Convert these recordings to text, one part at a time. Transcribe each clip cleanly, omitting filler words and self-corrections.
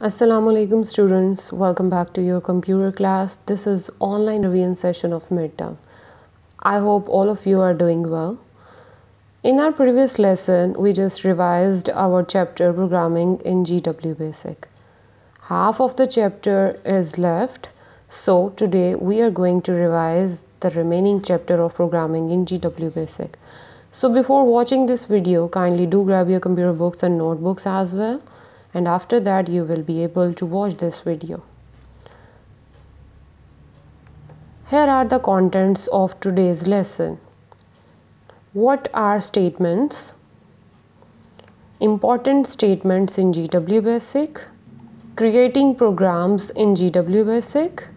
Assalamualaikum students, welcome back to your computer class. This is online revision session of midterm. I hope all of you are doing well. In our previous lesson, we just revised our chapter programming in GW Basic. Half of the chapter is left, so today we are going to revise the remaining chapter of programming in GW Basic. So before watching this video, kindly do grab your computer books and notebooks as well, and after that you will be able to watch this video. Here are the contents of today's lesson. What are statements? Important statements in GW Basic. Creating programs in GW Basic.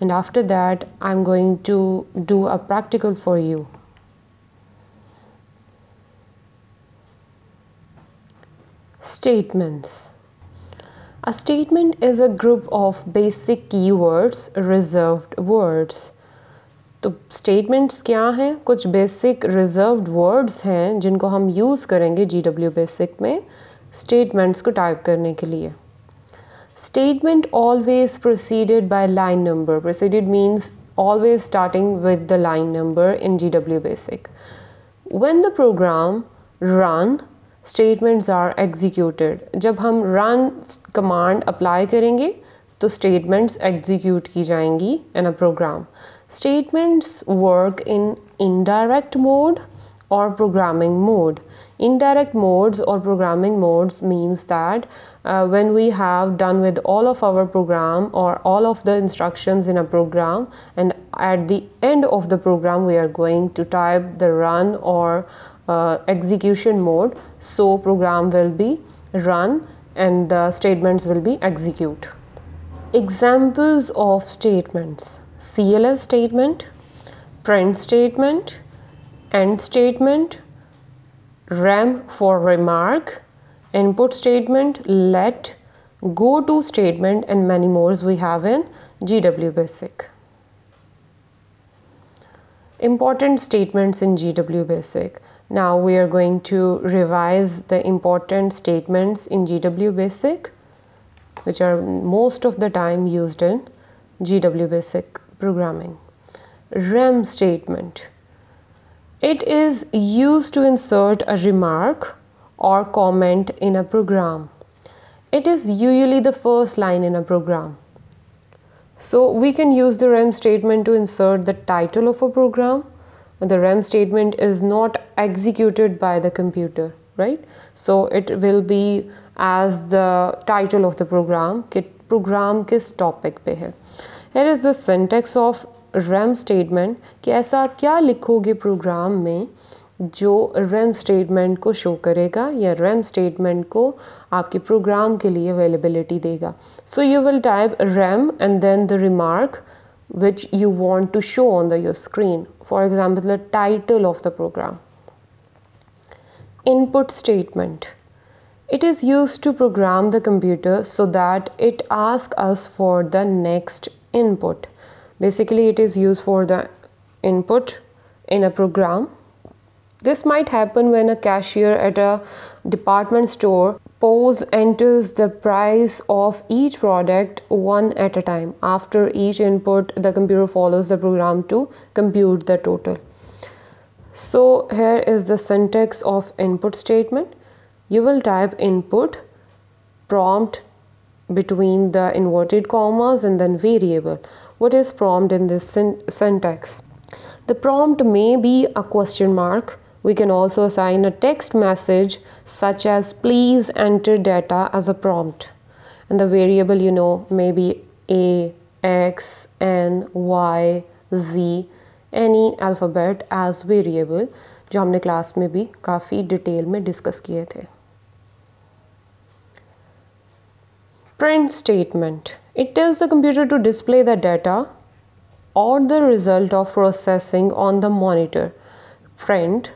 And after that, I'm going to do a practical for you. Statements. A statement is a group of basic keywords, reserved words. तो statements क्या हैं? कुछ basic reserved words हैं जिनको हम use करेंगे GW basic में statements को टाइप करने के लिए. Statement always preceded by line number. Preceded means always starting with the line number in GW basic. When the program run, statements are executed. जब हम run command apply करेंगे तो statements execute की जाएंगी in a program. Statements work in indirect mode or programming mode. Indirect modes or programming modes means that when we have done with all of our program or all of the instructions in a program, and at the end of the program we are going to type the run or execution mode, so program will be run and the statements will be execute. Examples of statements: CLS statement, print statement, end statement, rem for remark, input statement, let, go to statement, and many more we have in GW basic. Important statements in GW basic. Now we are going to revise the important statements in GW basic which are most of the time used in GW basic programming. Rem statement. It is used to insert a remark or comment in a program. It is usually the first line in a program. So we can use the rem statement to insert the title of a program. The rem statement is not executed by the computer, right? So it will be as the title of the program कि program किस topic पे है. Here is the syntax of rem statement कि ऐसा क्या लिखोगे program में जो rem statement को show करेगा या rem statement को आपके program के लिए availability देगा. So you will type rem and then the remark which you want to show on your screen. For example, the title of the program. Input statement. It is used to program the computer so that it asks us for the next input. Basically, it is used for the input in a program. This might happen when a cashier at a department store POS enters the price of each product one at a time. After each input, the computer follows the program to compute the total. So here is the syntax of input statement. You will type input, prompt between the inverted commas and then variable. What is prompt in this syntax? The prompt may be a question mark. We can also assign a text message such as please enter data as a prompt. And the variable may be A, X, N, Y, Z, any alphabet as variable जो हमने class में भी काफ़ी detail में discuss किए थे. Print statement. It tells the computer to display the data or the result of processing on the monitor. Print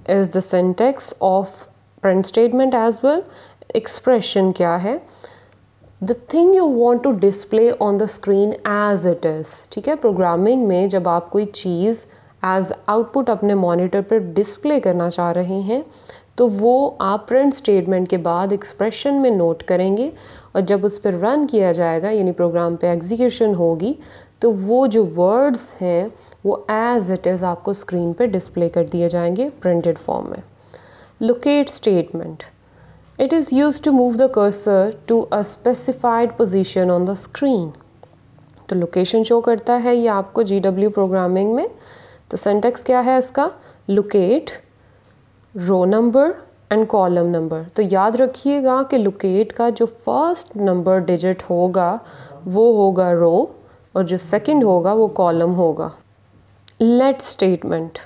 is the syntax of print statement as well. Expression क्या है? The thing you want to display on the screen as it is. ठीक है, programming में जब आप कोई चीज़ as output अपने monitor पर डिस्प्ले करना चाह रहे हैं तो वो आप प्रिंट स्टेटमेंट के बाद एक्सप्रेशन में नोट करेंगे और जब उस पर रन किया जाएगा यानी प्रोग्राम पे एग्जीक्यूशन होगी तो वो जो वर्ड्स हैं वो एज इट इज़ आपको स्क्रीन पे डिस्प्ले कर दिए जाएंगे प्रिंटेड फॉर्म में। Locate statement, it is used to move the cursor to a specified position on the screen. तो लोकेशन शो करता है ये आपको GW प्रोग्रामिंग में। तो सिंटैक्स क्या है इसका, locate row number and column number. तो याद रखिएगा कि लोकेट का जो फर्स्ट नंबर डिजिट होगा वो होगा रो और जो सेकंड होगा वो कॉलम होगा। Let statement,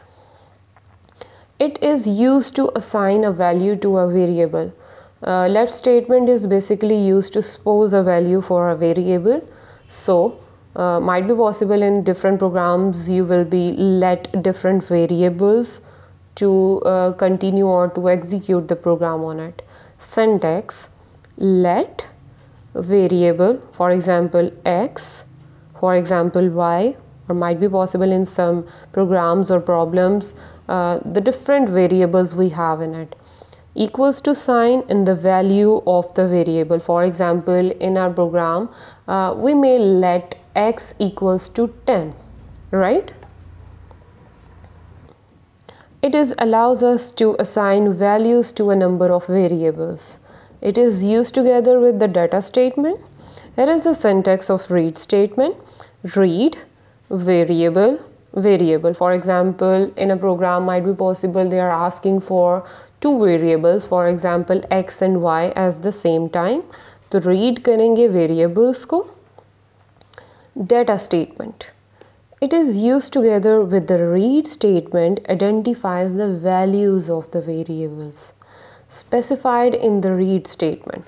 it is used to assign a value to a variable. Let statement is basically used to suppose a value for a variable. So might be possible in different programs you will be let different variables to continue or to execute the program on it. Syntax, let variable, for example x, for example y, or might be possible in some programs or problems the different variables we have in it, equals to sign in the value of the variable. For example, in our program we may let x equals to 10, right? It is allows us to assign values to a number of variables. It is used together with the data statement. Here is the syntax of read statement. Read variable, variable. For example, in a program might be possible they are asking for two variables, for example x and y at the same time. तो read करेंगे variables को. Data statement, it is used together with the read statement, identifies the values of the variables specified in the read statement.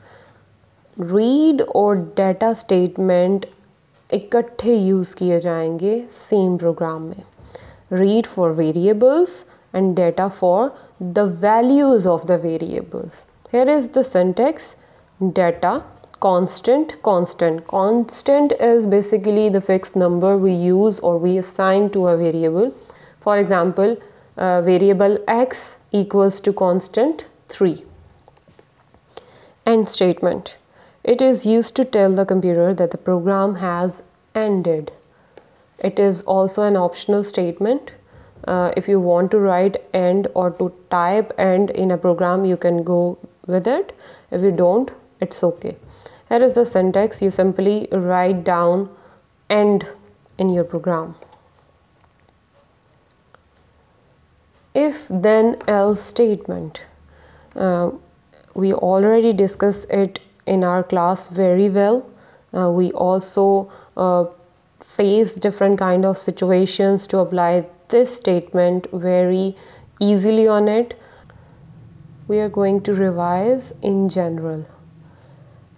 Read और data statement इकट्ठे use किए जाएंगे same programme में. Read for variables and data for the values of the variables. Here is the syntax. Data constant, constant. Constant is basically the fixed number we use or we assign to a variable. For example, variable x equals to constant 3. End statement, it is used to tell the computer that the program has ended. It is also an optional statement. If you want to write end or to type end in a program, you can go with it. If you don't, it's okay. Here is the syntax. You simply write down end in your program. If then else statement, we already discussed it in our class very well. We also face different kind of situations to apply this statement very easily on it. We are going to revise in general.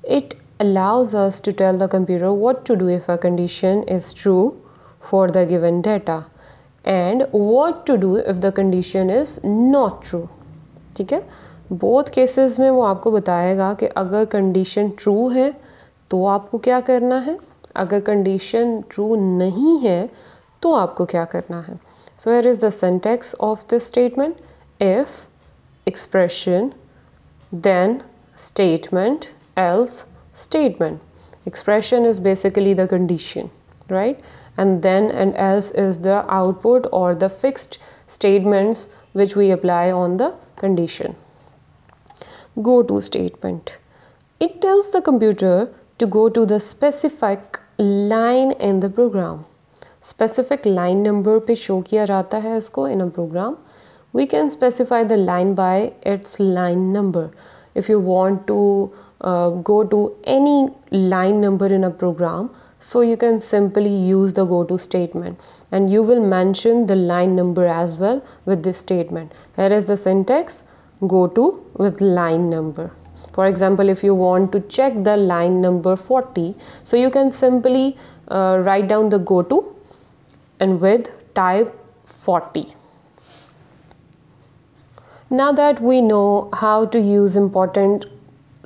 It allows us to tell the computer what to do if a condition is true for the given data and what to do if the condition is not true. ठीक है, both cases में वो आपको बताएगा कि अगर condition true है तो आपको क्या करना है, अगर कंडीशन ट्रू नहीं है तो आपको क्या करना है. So here is the syntax of this statement. If expression then statement else statement. Expression is basically the condition, right? And then and else is the output or the fixed statements which we apply on the condition. Go to statement, it tells the computer to go to the specific line in the program. Specific line number पे show किया जाता है इसको in a program. We can specify the line by its line number. If you want to go to any line number in a program, so you can simply use the go to statement and you will mention the line number as well with this statement. Here is the syntax, go to with line number. For example, if you want to check the line number 40, so you can simply write down the go to and with type 40. Now that we know how to use important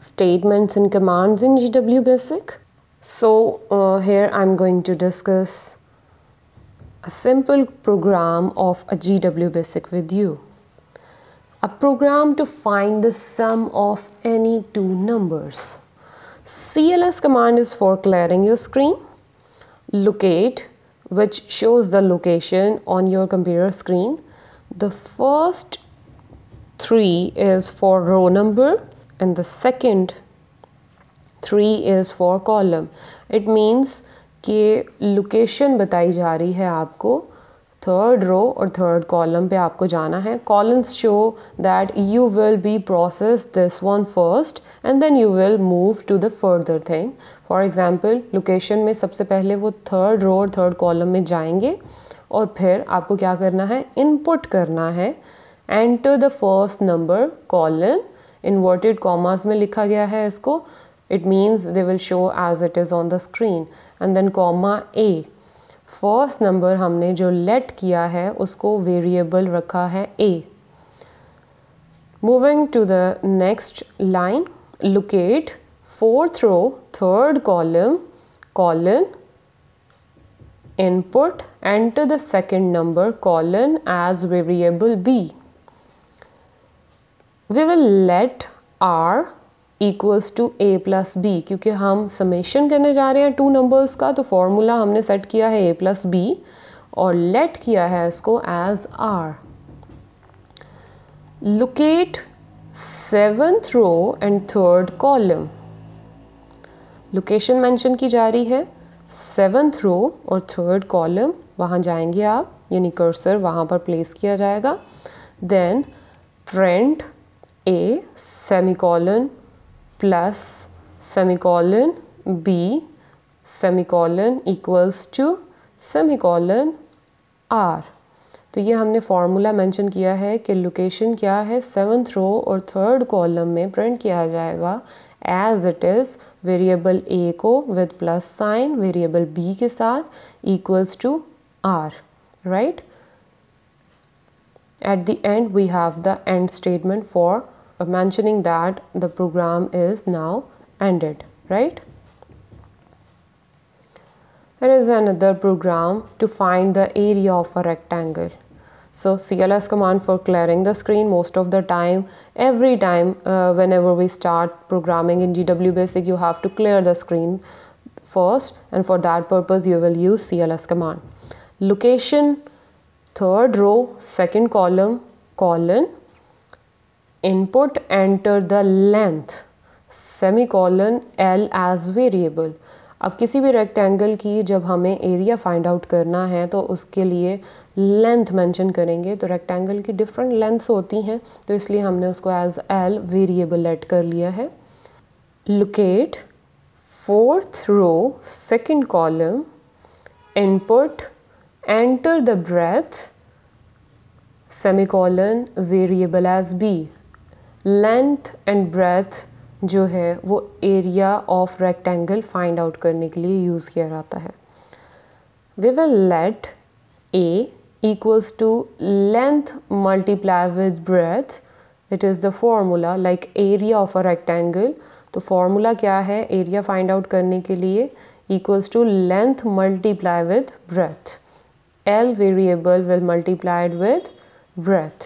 statements and commands in GW Basic, so here I'm going to discuss a simple program of a GW Basic with you. A program to find the sum of any two numbers. CLS command is for clearing your screen. Locate, which shows the location on your computer screen. The first 3 is for row number and the second 3 is for column. It means कि location बताई जा रही है आपको, third row और third column पे आपको जाना है. Columns show that you will be process this one first and then you will move to the further thing. For example location में सबसे पहले वो थर्ड रो और थर्ड कॉलम में जाएंगे और फिर आपको क्या करना है, इनपुट करना है. Enter the first number colon, inverted commas में लिखा गया है इसको. It means they will show as it is on the screen. And then comma A. First number हमने जो लेट किया है उसको वेरिएबल रखा है A. Moving to the next line. Locate fourth row, third column, colon, input, enter the second number colon as variable B. We will let R equals to A plus B, क्योंकि हम summation करने जा रहे हैं two numbers का, तो formula हमने set किया है ए प्लस बी और लेट किया है इसको as R. Locate seventh row and third column. Location mention की जा रही है, सेवंथ रो और थर्ड कॉलम, वहाँ जाएंगे आप, यानी कर्सर वहाँ पर प्लेस किया जाएगा. Then print A semicolon plus semicolon B semicolon equals to semicolon R. तो ये हमने फार्मूला मेंशन किया है कि लोकेशन क्या है, सेवंथ रो और थर्ड कॉलम में प्रिंट किया जाएगा as it is, variable A को with plus sign variable B के साथ equals to R. Right, at the end we have the end statement for mentioning that the program is now ended. Right, there is another program to find the area of a rectangle. So CLS command for clearing the screen. Most of the time, every time whenever we start programming in GW Basic, you have to clear the screen first, and for that purpose you will use CLS command. Location third row second column colon, input enter the length semicolon L as variable. अब किसी भी rectangle की जब हमें area find out करना है तो उसके लिए लेंथ मेंशन करेंगे. तो रेक्टेंगल की डिफरेंट लेंथ्स होती हैं, तो इसलिए हमने उसको एज L वेरिएबल लेट कर लिया है. Locate fourth row second column, input enter the breadth semicolon variable as B. Length and breadth जो है वो area of rectangle find out करने के लिए यूज़ किया जाता है. We will let A equals to length multiply with breadth. It is the formula like area of a rectangle. तो फॉर्मूला क्या है एरिया फाइंड आउट करने के लिए, equals to length multiply with breath. L variable will multiplied with breadth.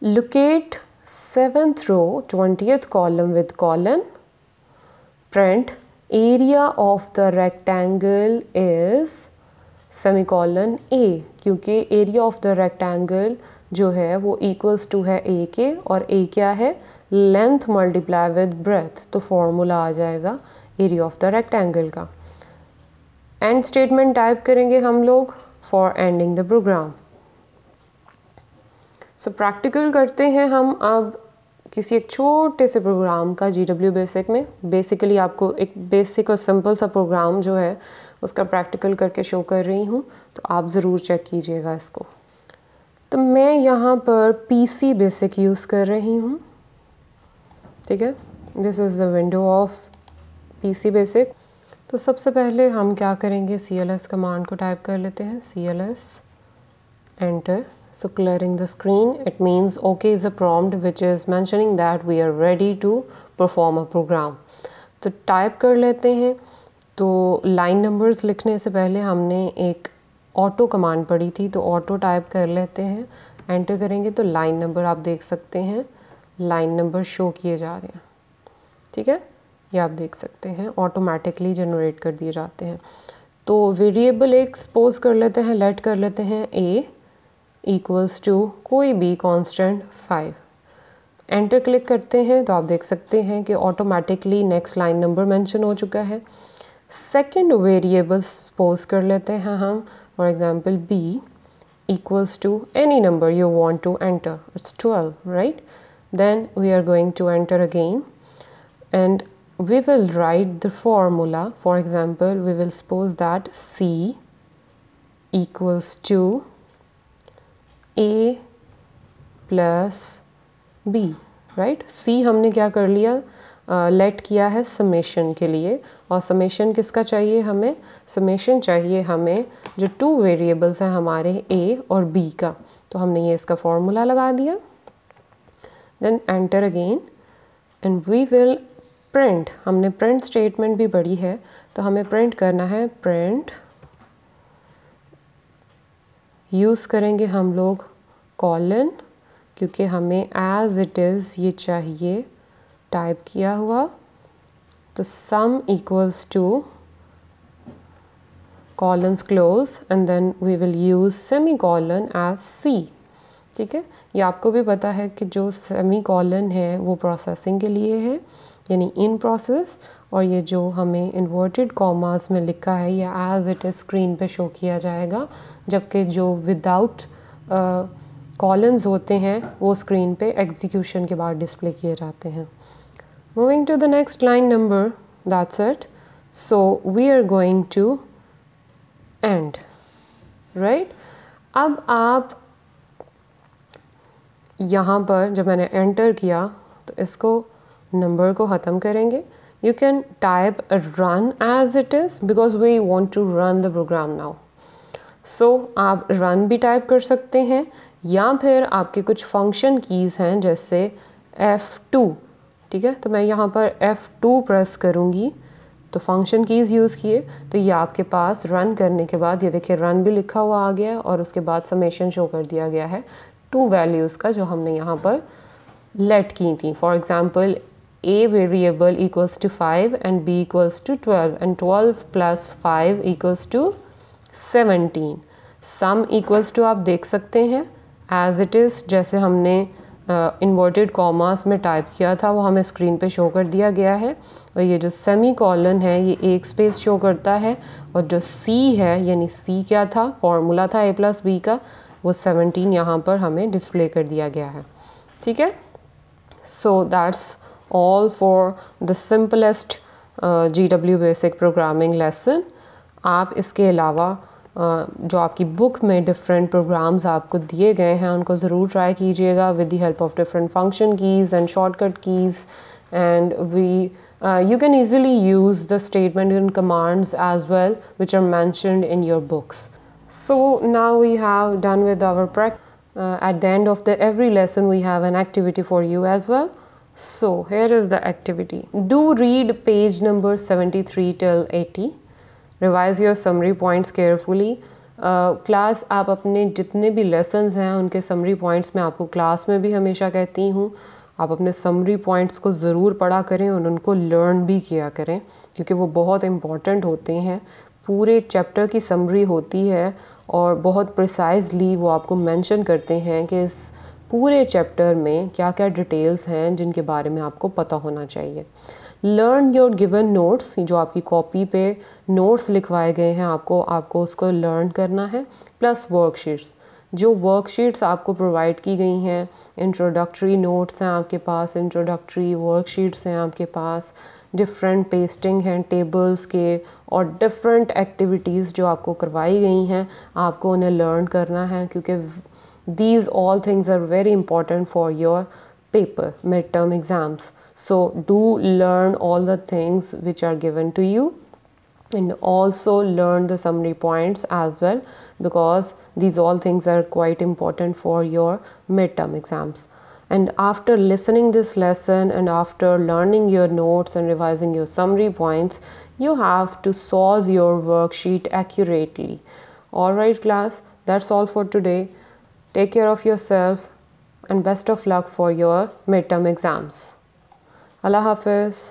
Locate 7th row 20th column with colon. Print area of the rectangle is semicolon A, क्योंकि area of the rectangle जो है वो equals to है A के, और A क्या है, length multiply with breadth. तो फॉर्मूला आ जाएगा area of the rectangle का. एंड स्टेटमेंट टाइप करेंगे हम लोग for ending the program. So practical करते हैं हम अब किसी एक छोटे से प्रोग्राम का GW बेसिक में. बेसिकली आपको एक बेसिक और सिंपल सा प्रोग्राम जो है उसका प्रैक्टिकल करके शो कर रही हूँ, तो आप ज़रूर चेक कीजिएगा इसको. तो मैं यहाँ पर PC बेसिक यूज़ कर रही हूँ. ठीक है, this is the window of PC basic. तो सबसे पहले हम क्या करेंगे, CLS कमांड को टाइप कर लेते हैं, CLS enter. So clearing the screen, it means OK is a prompt which is mentioning that we are ready to perform a program. तो टाइप कर लेते हैं. तो लाइन नंबर्स लिखने से पहले हमने एक ऑटो कमांड पढ़ी थी, तो ऑटो टाइप कर लेते हैं. एंटर करेंगे तो लाइन नंबर आप देख सकते हैं, लाइन नंबर शो किए जा रहे हैं। ठीक है, ये आप देख सकते हैं ऑटोमेटिकली जनरेट कर दिए जाते हैं। तो वेरिएबल एक सपोज कर लेते हैं, लेट कर लेते हैं a इक्वल्स टू कोई भी कांस्टेंट 5। एंटर क्लिक करते हैं तो आप देख सकते हैं कि automatically next line number mention हो चुका है। सेकंड वेरिएबल सपोज कर लेते हैं हम, for example b equals to any number you want to enter. It's 12, right? Then we are going to enter again and we will write the formula. For example, we will suppose that c equals to a plus b, right? c हमने क्या कर लिया, late किया है summation के लिए, और summation किसका चाहिए हमें, समेशन चाहिए हमें जो टू वेरिएबल्स हैं हमारे a और b का। तो हमने ये इसका फॉर्मूला लगा दिया। Then enter again and we will print, हमने प्रिंट स्टेटमेंट भी पढ़ी है, तो हमें प्रिंट करना है, प्रिंट यूज़ करेंगे हम लोग कॉलन, क्योंकि हमें एज इट इज़ ये चाहिए टाइप किया हुआ। तो sum equals to colons close and then we will use semicolon as C. ठीक है, ये आपको भी पता है कि जो सेमी कॉलन है वो प्रोसेसिंग के लिए है, यानी इन प्रोसेस, और ये जो हमें इन्वर्टेड कॉमास में लिखा है ये एज इट इज़ स्क्रीन पे शो किया जाएगा, जबकि जो विदाउट कॉलन्स होते हैं वो स्क्रीन पे एग्जीक्यूशन के बाद डिस्प्ले किए जाते हैं। Moving to the next line number, that's it. So we are going to end, right? अब आप यहाँ पर जब मैंने एंटर किया तो इसको नंबर को ख़त्म करेंगे। You can type a run as it is because we want to run the program now. So आप run भी टाइप कर सकते हैं, या फिर आपके कुछ फंक्शन कीज़ हैं जैसे F2। ठीक है, तो मैं यहाँ पर F2 प्रेस करूँगी तो फंक्शन कीज़ यूज़ किए, तो ये आपके पास रन करने के बाद ये देखिए रन भी लिखा हुआ आ गया और उसके बाद समेशन शो कर दिया गया है टू वैल्यूज़ का जो हमने यहाँ पर लेट की थी। For example a variable equals to 5 and b equals to 12 and 12 plus 5 equals to 17। Sum equals to आप देख सकते हैं एज इट इज़ जैसे हमने इन्वर्टेड कॉमास में टाइप किया था वो हमें स्क्रीन पे शो कर दिया गया है, और ये जो सेमी कॉलन है ये एक स्पेस शो करता है, और जो C है यानी C क्या था, फॉर्मूला था a प्लस b का, वो 17 यहाँ पर हमें डिस्प्ले कर दिया गया है। ठीक है, so that's all for the simplest GW basic programming lesson. आप इसके अलावा जो आपकी बुक में डिफरेंट प्रोग्राम्स आपको दिए गए हैं उनको ज़रूर ट्राई कीजिएगा with the help of different function keys and shortcut keys, and you can easily use the statement and commands as well which are mentioned in your books. So now we have done with our practice. At the end of every lesson we have an activity for you as well. So here is the activity. Do read page number 73 till 80. Revise your summary points carefully. Class आप अपने जितने भी lessons हैं उनके summary points मैं आपको class में भी हमेशा कहती हूँ, आप अपने समरी पॉइंट्स को ज़रूर पढ़ा करें और उनको लर्न भी किया करें, क्योंकि वो बहुत इम्पॉर्टेंट होते हैं। पूरे चैप्टर की समरी होती है और बहुत प्रिसाइजली वो आपको मेंशन करते हैं कि इस पूरे चैप्टर में क्या क्या डिटेल्स हैं जिनके बारे में आपको पता होना चाहिए। लर्न योर गिवन नोट्स, जो आपकी कॉपी पे नोट्स लिखवाए गए हैं आपको उसको लर्न करना है, प्लस वर्कशीट्स। जो वर्कशीट्स आपको प्रोवाइड की गई हैं, इंट्रोडक्टरी नोट्स हैं आपके पास, इंट्रोडक्टरी वर्कशीट्स हैं आपके पास, डिफरेंट पेस्टिंग हैं टेबल्स के, और डिफरेंट एक्टिविटीज़ जो आपको करवाई गई हैं आपको उन्हें लर्न करना है, क्योंकि these all things are very important for your paper midterm exams. So do learn all the things which are given to you, and also learn the summary points as well, because these all things are quite important for your midterm exams. And after listening this lesson and after learning your notes and revising your summary points, you have to solve your worksheet accurately. All right class, that's all for today. Take care of yourself and best of luck for your mid term exams. Allah हाफिज़।